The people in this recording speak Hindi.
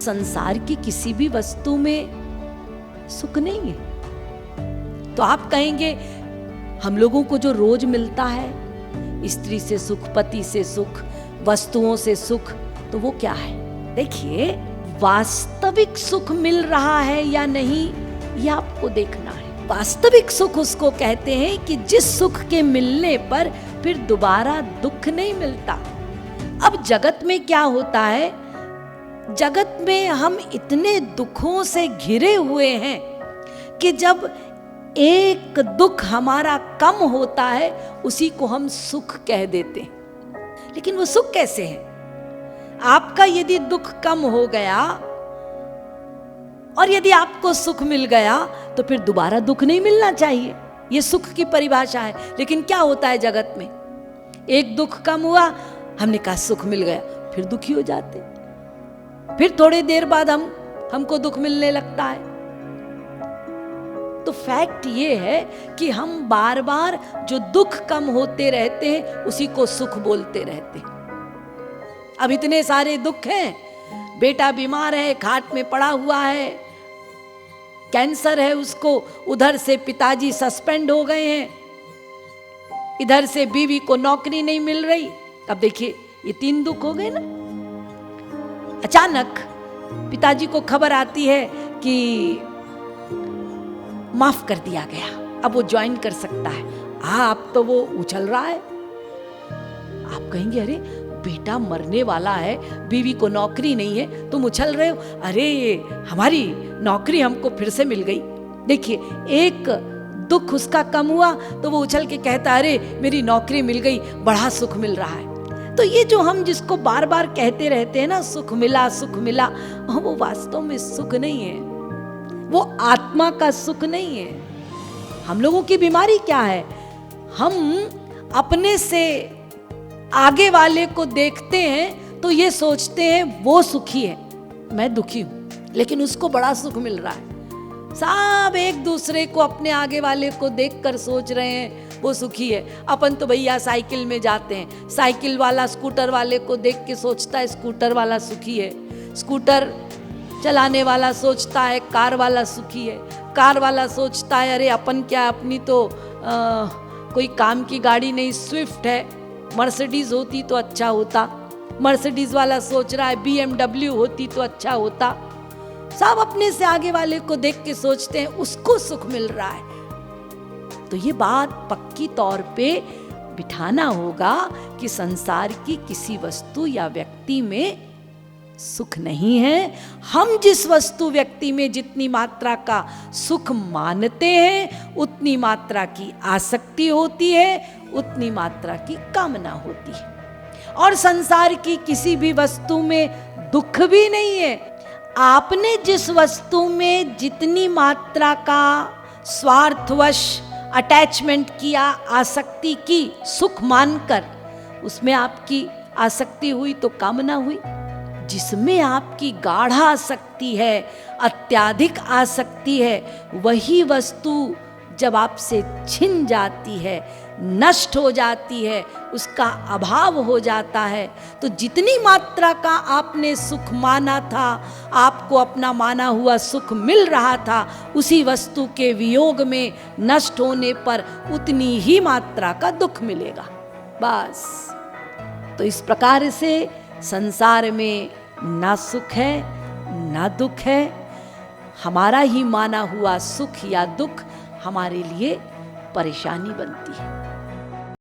संसार की किसी भी वस्तु में सुख नहीं है। तो आप कहेंगे हम लोगों को जो रोज मिलता है, स्त्री से सुख, पति से सुख, वस्तुओं से सुख, तो वो क्या है? देखिए, वास्तविक सुख मिल रहा है या नहीं, ये आपको देखना है। वास्तविक सुख उसको कहते हैं कि जिस सुख के मिलने पर फिर दोबारा दुख नहीं मिलता। अब जगत में क्या होता है, जगत में हम इतने दुखों से घिरे हुए हैं कि जब एक दुख हमारा कम होता है उसी को हम सुख कह देते हैं। लेकिन वो सुख कैसे है? आपका यदि दुख कम हो गया और यदि आपको सुख मिल गया तो फिर दोबारा दुख नहीं मिलना चाहिए, ये सुख की परिभाषा है। लेकिन क्या होता है जगत में, एक दुख कम हुआ, हमने कहा सुख मिल गया, फिर दुखी हो जाते, फिर थोड़ी देर बाद हमको दुख मिलने लगता है। तो फैक्ट ये है कि हम बार बार जो दुख कम होते रहते हैं उसी को सुख बोलते रहते हैं। अब इतने सारे दुख हैं, बेटा बीमार है, खाट में पड़ा हुआ है, कैंसर है उसको, उधर से पिताजी सस्पेंड हो गए हैं, इधर से बीवी को नौकरी नहीं मिल रही। अब देखिए ये 3 दुख हो गए ना। अचानक पिताजी को खबर आती है कि माफ कर दिया गया, अब वो ज्वाइन कर सकता है। अब तो वो उछल रहा है। आप कहेंगे अरे बेटा मरने वाला है, बीवी को नौकरी नहीं है, तुम उछल रहे हो, अरे हमारी नौकरी हमको फिर से मिल गई। देखिए, एक दुख उसका कम हुआ तो वो उछल के कहता अरे मेरी नौकरी मिल गई, बड़ा सुख मिल रहा है। तो ये जो हम जिसको बार बार कहते रहते हैं ना, सुख मिला सुख मिला, वो वास्तव में सुख नहीं है, वो आत्मा का सुख नहीं है। हम लोगों की बीमारी क्या है, हम अपने से आगे वाले को देखते हैं तो ये सोचते हैं वो सुखी है, मैं दुखी हूं, लेकिन उसको बड़ा सुख मिल रहा है। सब एक दूसरे को अपने आगे वाले को देखकर सोच रहे हैं वो सुखी है। अपन तो भैया साइकिल में जाते हैं, साइकिल वाला स्कूटर वाले को देख के सोचता है स्कूटर वाला सुखी है, स्कूटर चलाने वाला सोचता है कार वाला सुखी है, कार वाला सोचता है अरे अपन क्या, अपनी तो कोई काम की गाड़ी नहीं, स्विफ्ट है, मर्सिडीज होती तो अच्छा होता। मर्सिडीज वाला सोच रहा है BMW होती तो अच्छा होता। सब अपने से आगे वाले को देख के सोचते हैं उसको सुख मिल रहा है। तो ये बात पक्की तौर पे बिठाना होगा कि संसार की किसी वस्तु या व्यक्ति में सुख नहीं है। हम जिस वस्तु व्यक्ति में जितनी मात्रा का सुख मानते हैं उतनी मात्रा की आसक्ति होती है, उतनी मात्रा की कामना होती है। और संसार की किसी भी वस्तु में दुख भी नहीं है। आपने जिस वस्तु में जितनी मात्रा का स्वार्थवश अटैचमेंट किया, आसक्ति की, सुख मानकर, उसमें आपकी आसक्ति हुई तो कामना हुई। जिसमें आपकी गाढ़ आसक्ति है, अत्याधिक आसक्ति है, वही वस्तु जब आपसे छिन जाती है, नष्ट हो जाती है, उसका अभाव हो जाता है, तो जितनी मात्रा का आपने सुख माना था, आपको अपना माना हुआ सुख मिल रहा था, उसी वस्तु के वियोग में, नष्ट होने पर उतनी ही मात्रा का दुख मिलेगा। बस। तो इस प्रकार से संसार में ना सुख है ना दुख है। हमारा ही माना हुआ सुख या दुख हमारे लिए परेशानी बनती है।